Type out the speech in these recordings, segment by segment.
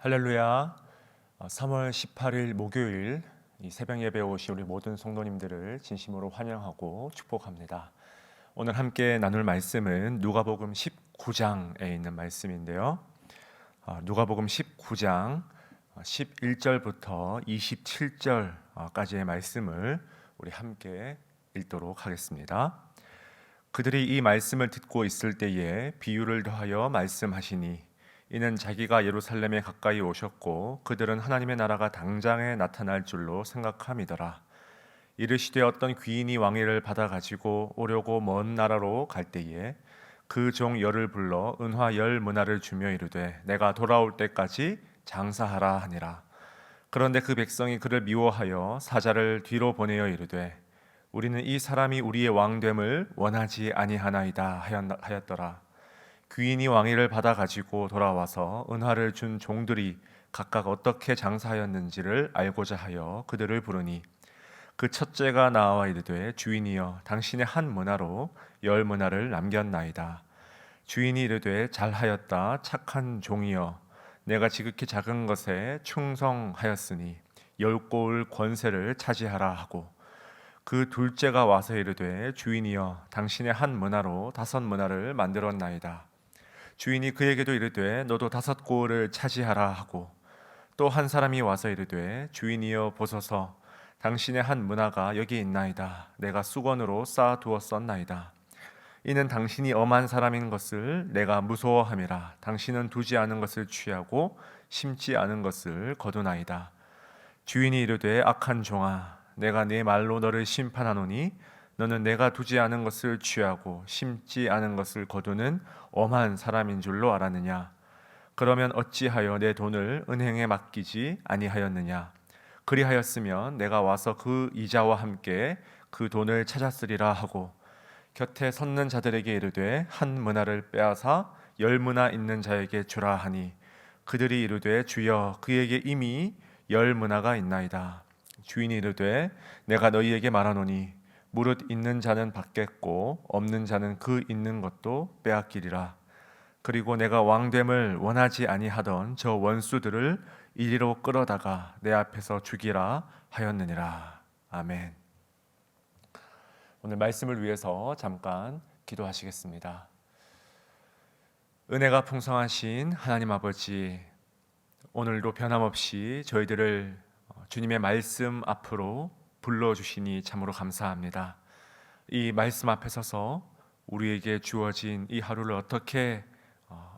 할렐루야. 3월 18일 목요일 이 새벽 예배에 오신 우리 모든 성도님들을 진심으로 환영하고 축복합니다. 오늘 함께 나눌 말씀은 누가복음 19장에 있는 말씀인데요. 누가복음 19장 11절부터 27절까지의 말씀을 우리 함께 읽도록 하겠습니다. 그들이 이 말씀을 듣고 있을 때에 비유를 더하여 말씀하시니 이는 자기가 예루살렘에 가까이 오셨고 그들은 하나님의 나라가 당장에 나타날 줄로 생각함이더라. 이르시되 어떤 귀인이 왕위를 받아 가지고 오려고 먼 나라로 갈 때에 그 종 열을 불러 은화 10문화를 주며 이르되 내가 돌아올 때까지 장사하라 하니라. 그런데 그 백성이 그를 미워하여 사자를 뒤로 보내어 이르되 우리는 이 사람이 우리의 왕됨을 원하지 아니하나이다 하였더라. 귀인이 왕위를 받아 가지고 돌아와서 은화를 준 종들이 각각 어떻게 장사하였는지를 알고자 하여 그들을 부르니 그 첫째가 나와 이르되 주인이여 당신의 한 문화로 10문화를 남겼나이다. 주인이 이르되 잘하였다 착한 종이여 내가 지극히 작은 것에 충성하였으니 10고을 권세를 차지하라 하고 그 둘째가 와서 이르되 주인이여 당신의 한 문화로 5문화를 만들었나이다. 주인이 그에게도 이르되 너도 5고을을 차지하라 하고 또 한 사람이 와서 이르되 주인이여 보소서 당신의 한 문화가 여기 있나이다. 내가 수건으로 쌓아 두었었나이다. 이는 당신이 엄한 사람인 것을 내가 무서워함이라. 당신은 두지 않은 것을 취하고 심지 않은 것을 거두나이다. 주인이 이르되 악한 종아 내가 네 말로 너를 심판하노니 너는 내가 두지 않은 것을 취하고 심지 않은 것을 거두는 엄한 사람인 줄로 알았느냐? 그러면 어찌하여 내 돈을 은행에 맡기지 아니하였느냐? 그리하였으면 내가 와서 그 이자와 함께 그 돈을 찾았으리라 하고 곁에 섰는 자들에게 이르되 한 문화를 빼앗아 10문화 있는 자에게 주라 하니 그들이 이르되 주여 그에게 이미 10문화가 있나이다. 주인이 이르되 내가 너희에게 말하노니 무릇 있는 자는 받겠고 없는 자는 그 있는 것도 빼앗기리라. 그리고 내가 왕됨을 원하지 아니하던 저 원수들을 이리로 끌어다가 내 앞에서 죽이라 하였느니라. 아멘. 오늘 말씀을 위해서 잠깐 기도하시겠습니다. 은혜가 풍성하신 하나님 아버지, 오늘도 변함없이 저희들을 주님의 말씀 앞으로 불러주시니 참으로 감사합니다. 이 말씀 앞에 서서 우리에게 주어진 이 하루를 어떻게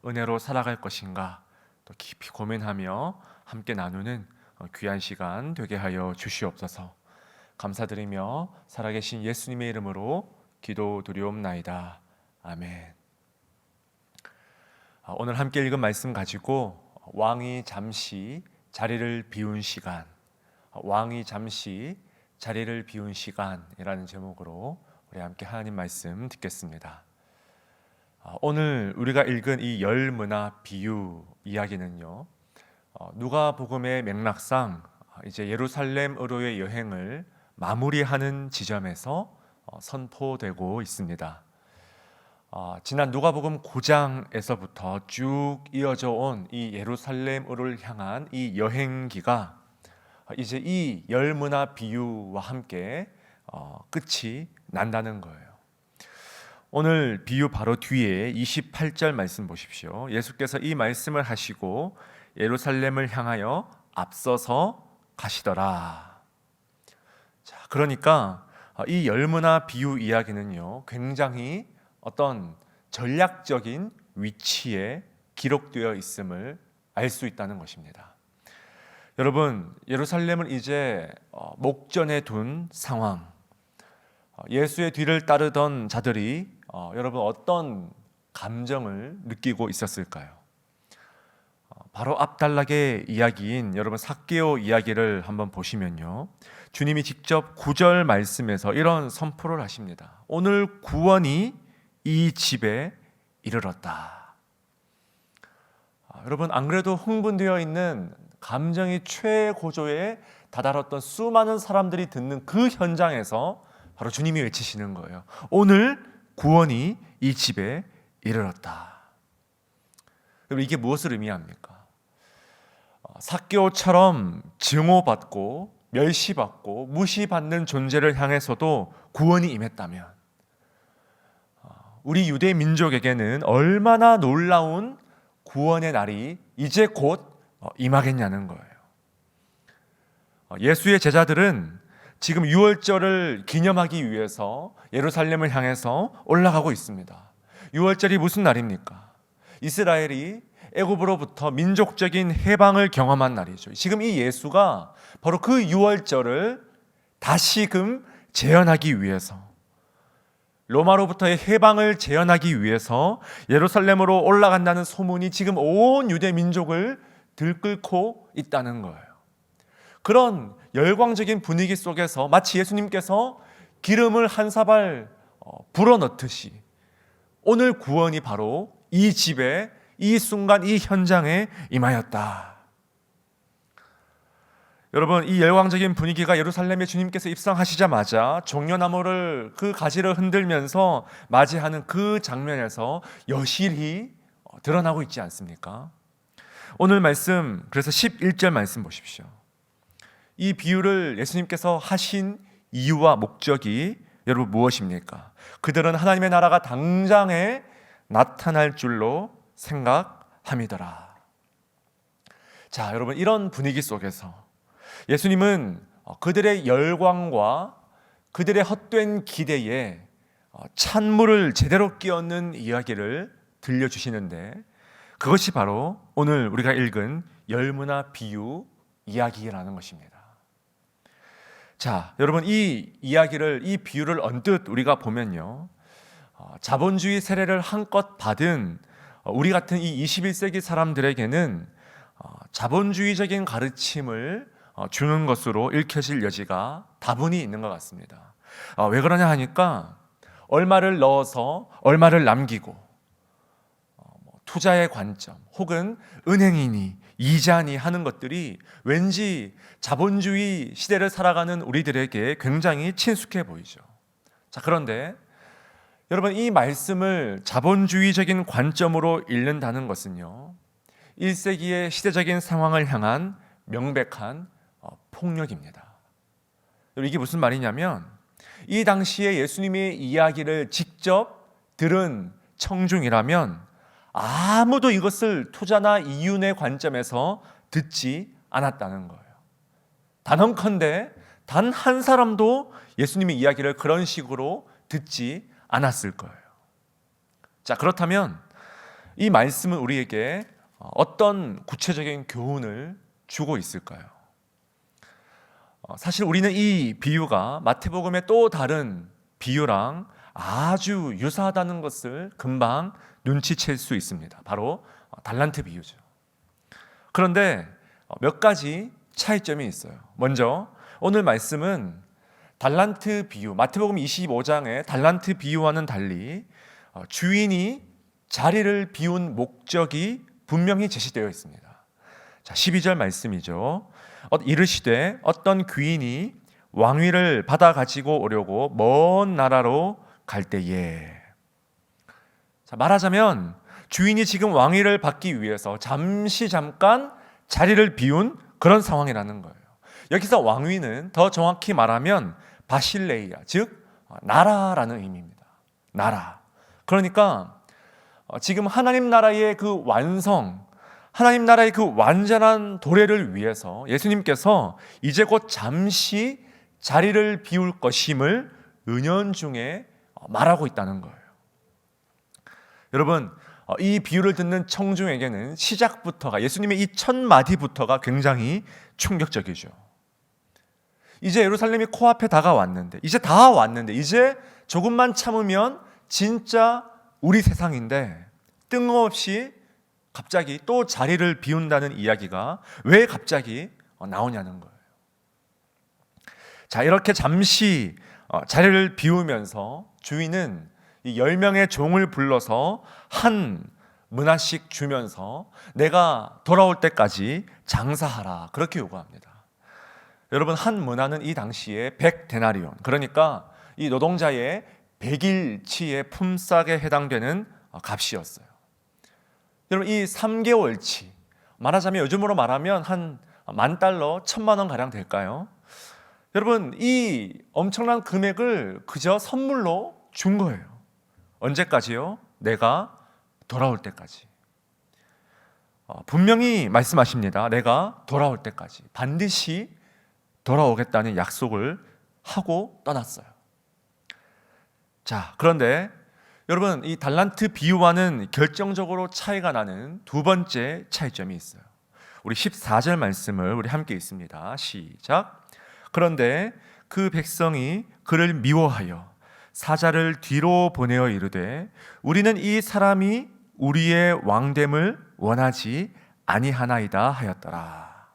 은혜로 살아갈 것인가 또 깊이 고민하며 함께 나누는 귀한 시간 되게 하여 주시옵소서. 감사드리며 살아계신 예수님의 이름으로 기도드리옵나이다. 아멘. 오늘 함께 읽은 말씀 가지고 왕이 잠시 자리를 비운 시간, 왕이 잠시 자리를 비운 시간이라는 제목으로 우리 함께 하나님 말씀 듣겠습니다. 오늘 우리가 읽은 이 10문화 비유 이야기는요, 누가복음의 맥락상 이제 예루살렘으로의 여행을 마무리하는 지점에서 선포되고 있습니다. 지난 누가복음 9장에서부터 쭉 이어져 온 이 예루살렘으로 향한 이 여행기가 이제 이 10문화 비유와 함께 끝이 난다는 거예요. 오늘 비유 바로 뒤에 28절 말씀 보십시오. 예수께서 이 말씀을 하시고 예루살렘을 향하여 앞서서 가시더라. 자, 그러니까 이 10문화 비유 이야기는요, 굉장히 어떤 전략적인 위치에 기록되어 있음을 알 수 있다는 것입니다. 여러분, 예루살렘을 이제 목전에 둔 상황, 예수의 뒤를 따르던 자들이 여러분 어떤 감정을 느끼고 있었을까요? 바로 앞단락의 이야기인 여러분 삭개오 이야기를 한번 보시면요, 주님이 직접 9절 말씀에서 이런 선포를 하십니다. 오늘 구원이 이 집에 이르렀다. 여러분, 안 그래도 흥분되어 있는 감정이 최고조에 다다랐던 수많은 사람들이 듣는 그 현장에서 바로 주님이 외치시는 거예요. 오늘 구원이 이 집에 이르렀다. 이게 무엇을 의미합니까? 삭개오처럼 증오받고 멸시받고 무시받는 존재를 향해서도 구원이 임했다면 우리 유대 민족에게는 얼마나 놀라운 구원의 날이 이제 곧 임하겠냐는 거예요. 예수의 제자들은 지금 유월절을 기념하기 위해서 예루살렘을 향해서 올라가고 있습니다. 유월절이 무슨 날입니까? 이스라엘이 애굽으로부터 민족적인 해방을 경험한 날이죠. 지금 이 예수가 바로 그 유월절을 다시금 재현하기 위해서, 로마로부터의 해방을 재현하기 위해서 예루살렘으로 올라간다는 소문이 지금 온 유대 민족을 들끓고 있다는 거예요. 그런 열광적인 분위기 속에서 마치 예수님께서 기름을 한 사발 불어넣듯이 오늘 구원이 바로 이 집에, 이 순간, 이 현장에 임하였다. 여러분, 이 열광적인 분위기가 예루살렘에 주님께서 입성하시자마자 종려나무를 그 가지를 흔들면서 맞이하는 그 장면에서 여실히 드러나고 있지 않습니까? 오늘 말씀, 그래서 11절 말씀 보십시오. 이 비유를 예수님께서 하신 이유와 목적이 여러분 무엇입니까? 그들은 하나님의 나라가 당장에 나타날 줄로 생각함이더라. 자, 여러분, 이런 분위기 속에서 예수님은 그들의 열광과 그들의 헛된 기대에 찬물을 제대로 끼얹는 이야기를 들려주시는데, 그것이 바로 오늘 우리가 읽은 열무나 비유 이야기라는 것입니다. 자, 여러분, 이 이야기를, 이 비유를 언뜻 우리가 보면요, 자본주의 세례를 한껏 받은 우리 같은 이 21세기 사람들에게는 자본주의적인 가르침을 주는 것으로 읽혀질 여지가 다분히 있는 것 같습니다. 왜 그러냐 하니까 얼마를 넣어서 얼마를 남기고 투자의 관점 혹은 은행이니 이자니 하는 것들이 왠지 자본주의 시대를 살아가는 우리들에게 굉장히 친숙해 보이죠. 자, 그런데 여러분, 이 말씀을 자본주의적인 관점으로 읽는다는 것은요, 1세기의 시대적인 상황을 향한 명백한 폭력입니다. 이게 무슨 말이냐면, 이 당시에 예수님의 이야기를 직접 들은 청중이라면 아무도 이것을 투자나 이윤의 관점에서 듣지 않았다는 거예요. 단언컨대 단 한 사람도 예수님의 이야기를 그런 식으로 듣지 않았을 거예요. 자, 그렇다면 이 말씀은 우리에게 어떤 구체적인 교훈을 주고 있을까요? 사실 우리는 이 비유가 마태복음의 또 다른 비유랑 아주 유사하다는 것을 금방 눈치챌 수 있습니다. 바로 달란트 비유죠. 그런데 몇 가지 차이점이 있어요. 먼저 오늘 말씀은 달란트 비유, 마태복음 25장의 달란트 비유와는 달리 주인이 자리를 비운 목적이 분명히 제시되어 있습니다. 자, 12절 말씀이죠. 이르시되 어떤 귀인이 왕위를 받아 가지고 오려고 먼 나라로 갈 때에, 자, 말하자면 주인이 지금 왕위를 받기 위해서 잠깐 자리를 비운 그런 상황이라는 거예요. 여기서 왕위는 더 정확히 말하면 바실레이아, 즉 나라라는 의미입니다. 나라. 그러니까 지금 하나님 나라의 그 완성, 하나님 나라의 그 완전한 도래를 위해서 예수님께서 이제 곧 잠시 자리를 비울 것임을 은연중에 말하고 있다는 거예요. 여러분, 이 비유를 듣는 청중에게는 시작부터가, 예수님의 이 첫 마디부터가 굉장히 충격적이죠. 이제 예루살렘이 코앞에 다가왔는데, 이제 다 왔는데, 이제 조금만 참으면 진짜 우리 세상인데 뜬금없이 갑자기 또 자리를 비운다는 이야기가 왜 갑자기 나오냐는 거예요. 자, 이렇게 잠시 자리를 비우면서 주인은 이 10명의 종을 불러서 한 문화씩 주면서 내가 돌아올 때까지 장사하라, 그렇게 요구합니다. 여러분, 한 문화는 이 당시에 100데나리온, 그러니까 이 노동자의 100일치의 품삯에 해당되는 값이었어요. 여러분, 이 3개월치, 말하자면 요즘으로 말하면 한 $10,000, $1,000만 가량 될까요? 여러분, 이 엄청난 금액을 그저 선물로 준 거예요. 언제까지요? 내가 돌아올 때까지. 분명히 말씀하십니다. 내가 돌아올 때까지 반드시 돌아오겠다는 약속을 하고 떠났어요. 자, 그런데 여러분, 이 달란트 비유와는 결정적으로 차이가 나는 두 번째 차이점이 있어요. 우리 14절 말씀을 우리 함께 읽습니다. 시작. 그런데 그 백성이 그를 미워하여 사자를 뒤로 보내어 이르되 우리는 이 사람이 우리의 왕됨을 원하지 아니하나이다 하였더라.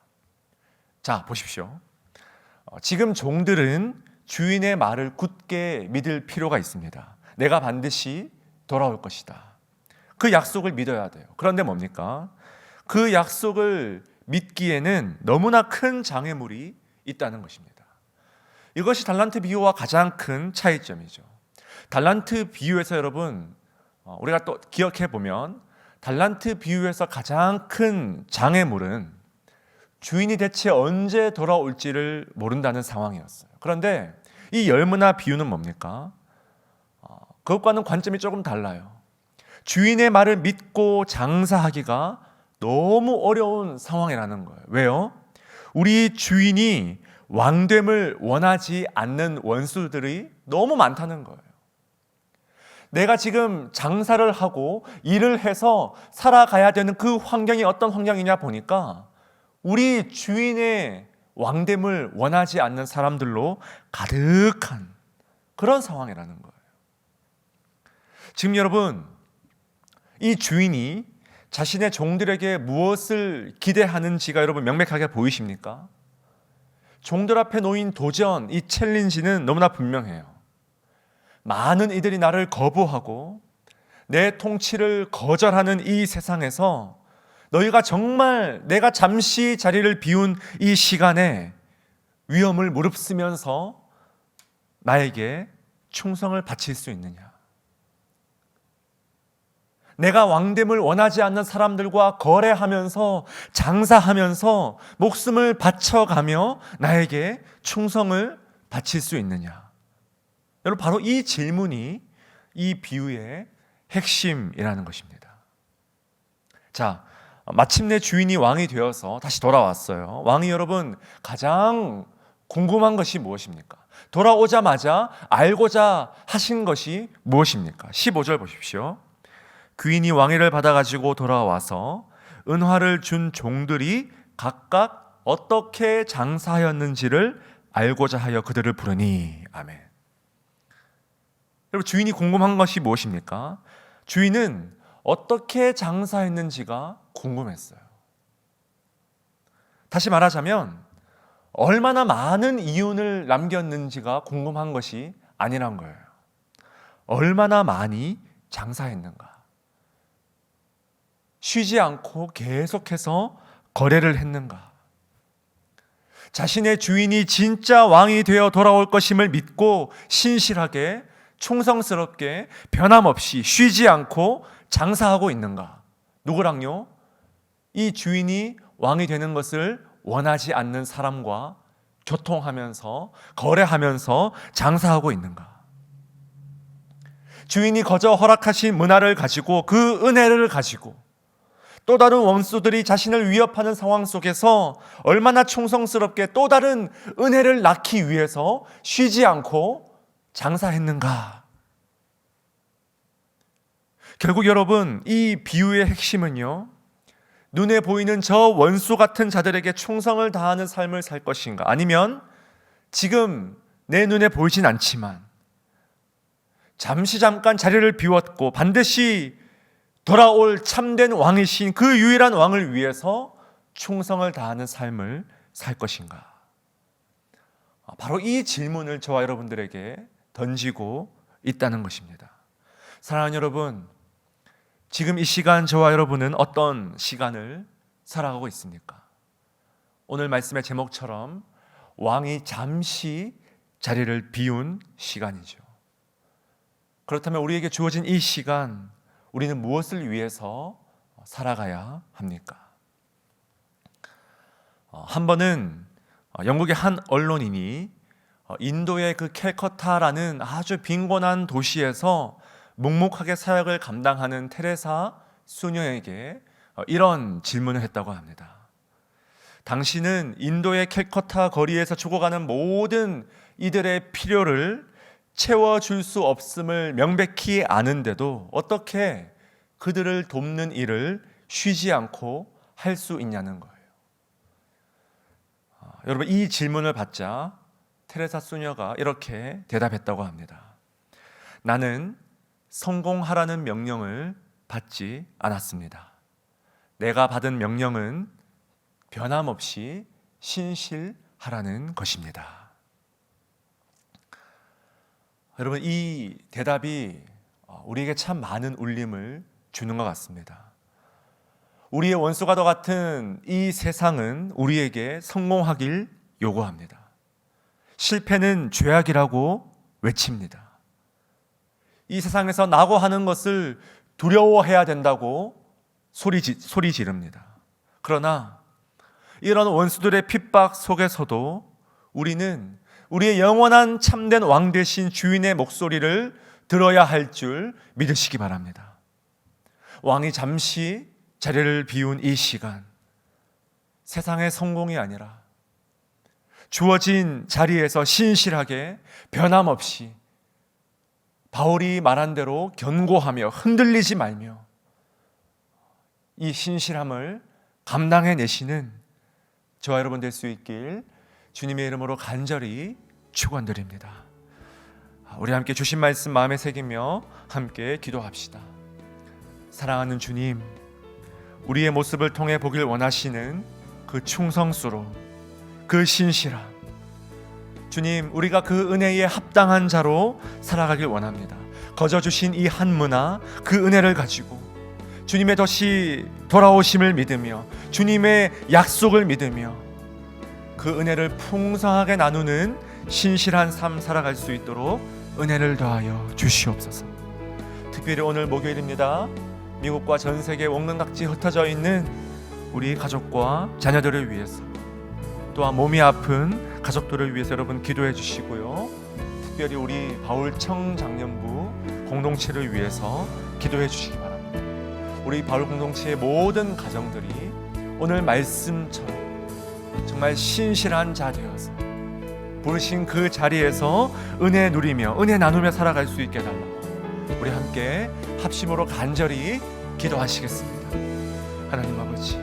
자, 보십시오. 지금 종들은 주인의 말을 굳게 믿을 필요가 있습니다. 내가 반드시 돌아올 것이다. 그 약속을 믿어야 돼요. 그런데 뭡니까? 그 약속을 믿기에는 너무나 큰 장애물이 있다는 것입니다. 이것이 달란트 비유와 가장 큰 차이점이죠. 달란트 비유에서 여러분, 우리가 또 기억해 보면 달란트 비유에서 가장 큰 장애물은 주인이 대체 언제 돌아올지를 모른다는 상황이었어요. 그런데 이 열무나 비유는 뭡니까? 그것과는 관점이 조금 달라요. 주인의 말을 믿고 장사하기가 너무 어려운 상황이라는 거예요. 왜요? 우리 주인이 왕됨을 원하지 않는 원수들이 너무 많다는 거예요. 내가 지금 장사를 하고 일을 해서 살아가야 되는 그 환경이 어떤 환경이냐 보니까 우리 주인의 왕됨을 원하지 않는 사람들로 가득한 그런 상황이라는 거예요. 지금 여러분, 이 주인이 자신의 종들에게 무엇을 기대하는지가 여러분 명백하게 보이십니까? 종들 앞에 놓인 도전, 이 챌린지는 너무나 분명해요. 많은 이들이 나를 거부하고 내 통치를 거절하는 이 세상에서 너희가 정말 내가 잠시 자리를 비운 이 시간에 위험을 무릅쓰면서 나에게 충성을 바칠 수 있느냐? 내가 왕됨을 원하지 않는 사람들과 거래하면서 장사하면서 목숨을 바쳐가며 나에게 충성을 바칠 수 있느냐? 여러분, 바로 이 질문이 이 비유의 핵심이라는 것입니다. 자, 마침내 주인이 왕이 되어서 다시 돌아왔어요. 왕이 여러분 가장 궁금한 것이 무엇입니까? 돌아오자마자 알고자 하신 것이 무엇입니까? 15절 보십시오. 귀인이 왕위를 받아가지고 돌아와서 은화를 준 종들이 각각 어떻게 장사하였는지를 알고자 하여 그들을 부르니. 아멘. 여러분, 주인이 궁금한 것이 무엇입니까? 주인은 어떻게 장사했는지가 궁금했어요. 다시 말하자면 얼마나 많은 이윤을 남겼는지가 궁금한 것이 아니란 거예요. 얼마나 많이 장사했는가? 쉬지 않고 계속해서 거래를 했는가? 자신의 주인이 진짜 왕이 되어 돌아올 것임을 믿고 신실하게 충성스럽게 변함없이 쉬지 않고 장사하고 있는가? 누구랑요? 이 주인이 왕이 되는 것을 원하지 않는 사람과 교통하면서 거래하면서 장사하고 있는가? 주인이 거저 허락하신 문화를 가지고 그 은혜를 가지고 또 다른 원수들이 자신을 위협하는 상황 속에서 얼마나 충성스럽게 또 다른 은혜를 낳기 위해서 쉬지 않고 장사했는가? 결국 여러분, 이 비유의 핵심은요, 눈에 보이는 저 원수 같은 자들에게 충성을 다하는 삶을 살 것인가? 아니면 지금 내 눈에 보이진 않지만 잠깐 자리를 비웠고 반드시 돌아올 참된 왕이신 그 유일한 왕을 위해서 충성을 다하는 삶을 살 것인가? 바로 이 질문을 저와 여러분들에게 던지고 있다는 것입니다. 사랑하는 여러분, 지금 이 시간 저와 여러분은 어떤 시간을 살아가고 있습니까? 오늘 말씀의 제목처럼 왕이 잠시 자리를 비운 시간이죠. 그렇다면 우리에게 주어진 이 시간, 우리는 무엇을 위해서 살아가야 합니까? 한 번은 영국의 한 언론인이 인도의 그 캘커타라는 아주 빈곤한 도시에서 묵묵하게 사역을 감당하는 테레사 수녀에게 이런 질문을 했다고 합니다. 당신은 인도의 캘커타 거리에서 죽어가는 모든 이들의 필요를 채워줄 수 없음을 명백히 아는데도 어떻게 그들을 돕는 일을 쉬지 않고 할 수 있냐는 거예요. 여러분, 이 질문을 받자 테레사 수녀가 이렇게 대답했다고 합니다. 나는 성공하라는 명령을 받지 않았습니다. 내가 받은 명령은 변함없이 신실하라는 것입니다. 여러분, 이 대답이 우리에게 참 많은 울림을 주는 것 같습니다. 우리의 원수가 같은 이 세상은 우리에게 성공하길 요구합니다. 실패는 죄악이라고 외칩니다. 이 세상에서 낙오하는 것을 두려워해야 된다고 소리 지릅니다. 그러나 이런 원수들의 핍박 속에서도 우리는 우리의 영원한 참된 왕 되신 주인의 목소리를 들어야 할 줄 믿으시기 바랍니다. 왕이 잠시 자리를 비운 이 시간, 세상의 성공이 아니라 주어진 자리에서 신실하게 변함없이 바울이 말한 대로 견고하며 흔들리지 말며 이 신실함을 감당해내시는 저와 여러분 될 수 있길 주님의 이름으로 간절히 축원드립니다. 우리 함께 주신 말씀 마음에 새기며 함께 기도합시다. 사랑하는 주님, 우리의 모습을 통해 보길 원하시는 그 충성스러움, 그 신실함, 주님, 우리가 그 은혜에 합당한 자로 살아가길 원합니다. 거저 주신 이 한 문화, 그 은혜를 가지고 주님의 다시 돌아오심을 믿으며 주님의 약속을 믿으며 그 은혜를 풍성하게 나누는 신실한 삶 살아갈 수 있도록 은혜를 더하여 주시옵소서. 특별히 오늘 목요일입니다. 미국과 전 세계 원근각지 흩어져 있는 우리 가족과 자녀들을 위해서, 또한 몸이 아픈 가족들을 위해서 여러분 기도해 주시고요. 특별히 우리 바울청 장년부 공동체를 위해서 기도해 주시기 바랍니다. 우리 바울 공동체의 모든 가정들이 오늘 말씀처럼 정말 신실한 자 되어서 부르신 그 자리에서 은혜 누리며 은혜 나누며 살아갈 수 있게 해달라고 우리 함께 합심으로 간절히 기도하시겠습니다. 하나님 아버지,